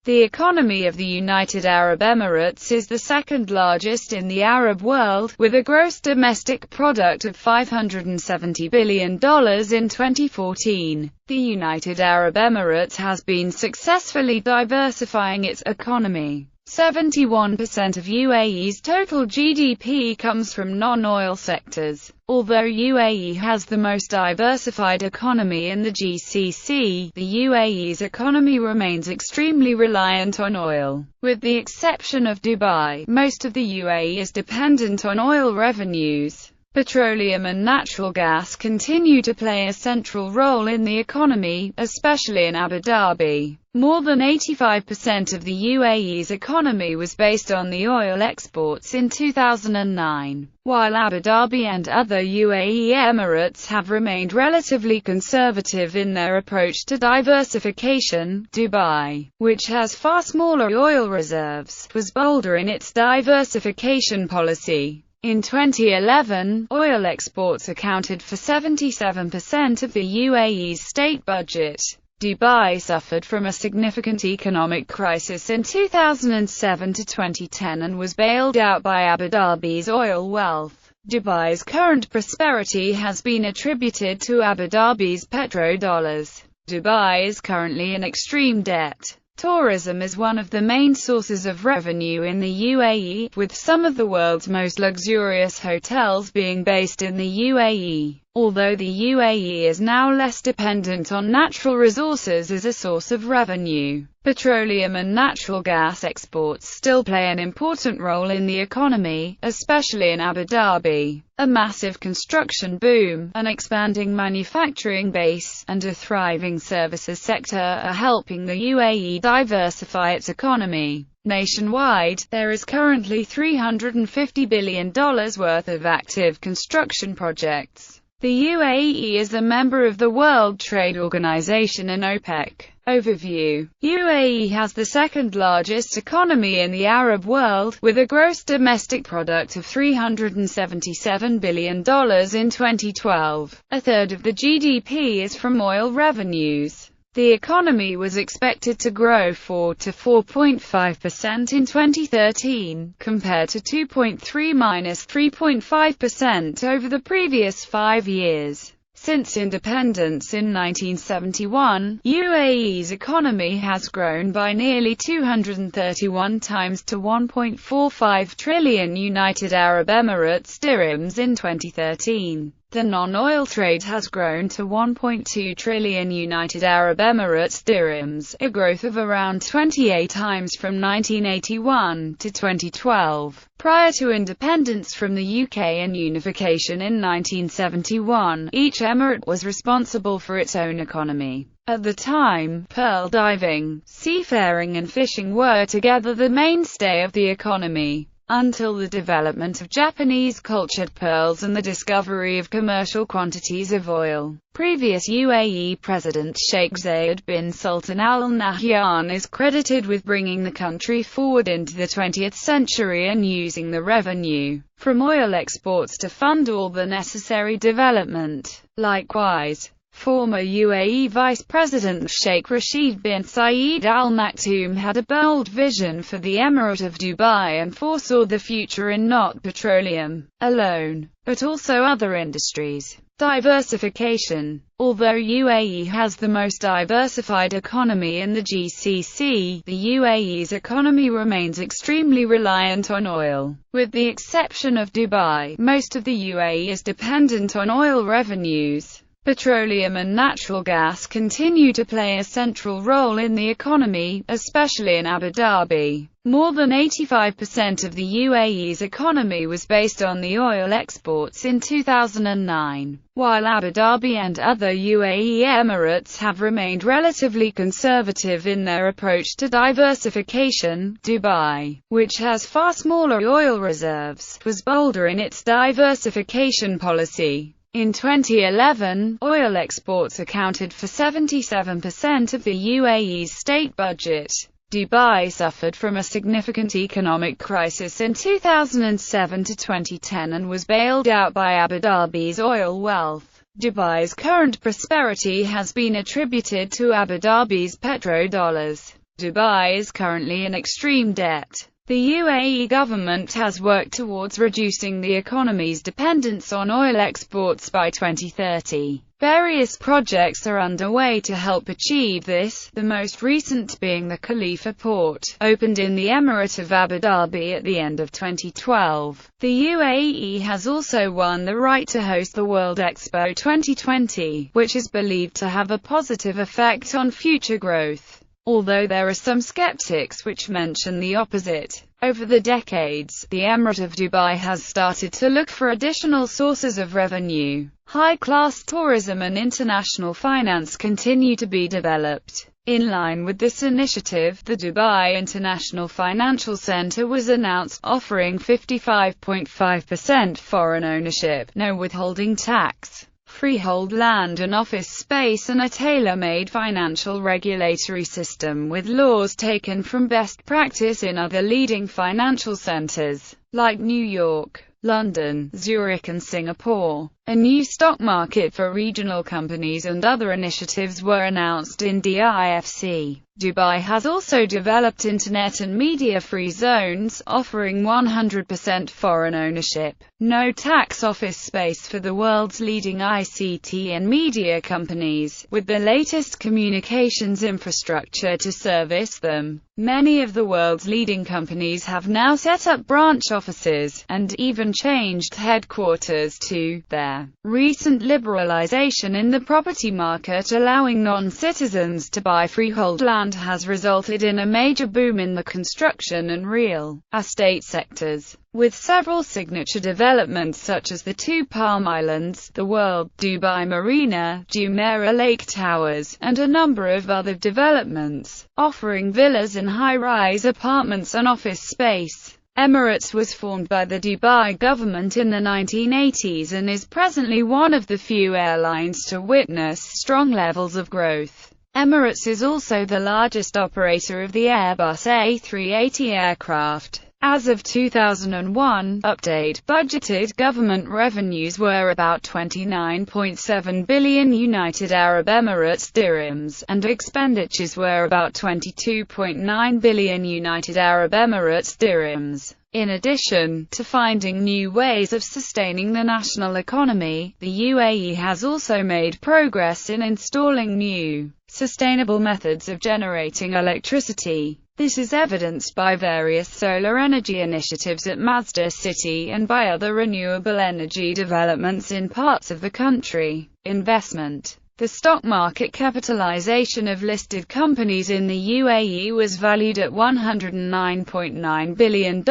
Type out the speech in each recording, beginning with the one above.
The economy of the United Arab Emirates is the second largest in the Arab world, with a gross domestic product of $570 billion in 2014. The United Arab Emirates has been successfully diversifying its economy. 71% of UAE's total GDP comes from non-oil sectors. Although UAE has the most diversified economy in the GCC, the UAE's economy remains extremely reliant on oil. With the exception of Dubai, most of the UAE is dependent on oil revenues. Petroleum and natural gas continue to play a central role in the economy, especially in Abu Dhabi. More than 85% of the UAE's economy was based on the oil exports in 2009. While Abu Dhabi and other UAE emirates have remained relatively conservative in their approach to diversification, Dubai, which has far smaller oil reserves, was bolder in its diversification policy. In 2011, oil exports accounted for 77% of the UAE's state budget. Dubai suffered from a significant economic crisis in 2007 to 2010 and was bailed out by Abu Dhabi's oil wealth. Dubai's current prosperity has been attributed to Abu Dhabi's petrodollars. Dubai is currently in extreme debt. Tourism is one of the main sources of revenue in the UAE, with some of the world's most luxurious hotels being based in the UAE. Although the UAE is now less dependent on natural resources as a source of revenue, petroleum and natural gas exports still play an important role in the economy, especially in Abu Dhabi. A massive construction boom, an expanding manufacturing base, and a thriving services sector are helping the UAE diversify its economy. Nationwide, there is currently $350 billion worth of active construction projects. The UAE is a member of the World Trade Organization and OPEC. Overview. UAE has the second largest economy in the Arab world, with a gross domestic product of $377 billion in 2012. A third of the GDP is from oil revenues. The economy was expected to grow 4 to 4.5% in 2013, compared to 2.3–3.5% over the previous 5 years. Since independence in 1971, UAE's economy has grown by nearly 231 times to 1.45 trillion United Arab Emirates dirhams in 2013. The non-oil trade has grown to 1.2 trillion United Arab Emirates dirhams, a growth of around 28 times from 1981 to 2012. Prior to independence from the UK and unification in 1971, each emirate was responsible for its own economy. At the time, pearl diving, seafaring and fishing were together the mainstay of the economy, until the development of Japanese cultured pearls and the discovery of commercial quantities of oil. Previous UAE President Sheikh Zayed bin Sultan Al Nahyan is credited with bringing the country forward into the 20th century and using the revenue from oil exports to fund all the necessary development. Likewise, former UAE Vice President Sheikh Rashid bin Zayed Al Maktoum had a bold vision for the Emirate of Dubai and foresaw the future in not petroleum alone, but also other industries. Diversification. Although UAE has the most diversified economy in the GCC, the UAE's economy remains extremely reliant on oil. With the exception of Dubai, most of the UAE is dependent on oil revenues. Petroleum and natural gas continue to play a central role in the economy, especially in Abu Dhabi. More than 85% of the UAE's economy was based on the oil exports in 2009. While Abu Dhabi and other UAE emirates have remained relatively conservative in their approach to diversification, Dubai, which has far smaller oil reserves, was bolder in its diversification policy. In 2011, oil exports accounted for 77% of the UAE's state budget. Dubai suffered from a significant economic crisis in 2007 to 2010 and was bailed out by Abu Dhabi's oil wealth. Dubai's current prosperity has been attributed to Abu Dhabi's petrodollars. Dubai is currently in extreme debt. The UAE government has worked towards reducing the economy's dependence on oil exports by 2030. Various projects are underway to help achieve this, the most recent being the Khalifa port, opened in the Emirate of Abu Dhabi at the end of 2012. The UAE has also won the right to host the World Expo 2020, which is believed to have a positive effect on future growth, although there are some skeptics which mention the opposite. Over the decades, the Emirate of Dubai has started to look for additional sources of revenue. High-class tourism and international finance continue to be developed. In line with this initiative, the Dubai International Financial Center was announced, offering 55.5% foreign ownership, no withholding tax, freehold land and office space, and a tailor-made financial regulatory system with laws taken from best practice in other leading financial centers, like New York, London, Zurich and Singapore. A new stock market for regional companies and other initiatives were announced in DIFC. Dubai has also developed internet and media-free zones, offering 100% foreign ownership, no tax office space for the world's leading ICT and media companies, with the latest communications infrastructure to service them. Many of the world's leading companies have now set up branch offices, and even changed headquarters to there. Recent liberalization in the property market, allowing non-citizens to buy freehold land, has resulted in a major boom in the construction and real estate sectors, with several signature developments such as the two Palm Islands, the World Dubai Marina, Jumeirah Lake Towers, and a number of other developments, offering villas and high-rise apartments and office space. Emirates was formed by the Dubai government in the 1980s and is presently one of the few airlines to witness strong levels of growth. Emirates is also the largest operator of the Airbus A380 aircraft. As of 2001 update, budgeted government revenues were about 29.7 billion United Arab Emirates dirhams, and expenditures were about 22.9 billion United Arab Emirates dirhams. In addition to finding new ways of sustaining the national economy, the UAE has also made progress in installing new, sustainable methods of generating electricity. This is evidenced by various solar energy initiatives at Masdar City and by other renewable energy developments in parts of the country. Investment. The stock market capitalization of listed companies in the UAE was valued at $109.9 billion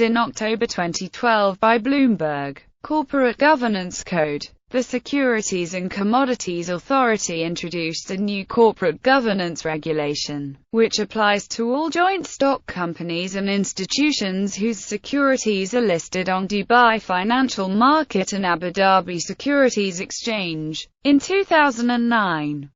in October 2012 by Bloomberg. Corporate Governance Code. The Securities and Commodities Authority introduced a new corporate governance regulation, which applies to all joint stock companies and institutions whose securities are listed on Dubai Financial Market and Abu Dhabi Securities Exchange. In 2009,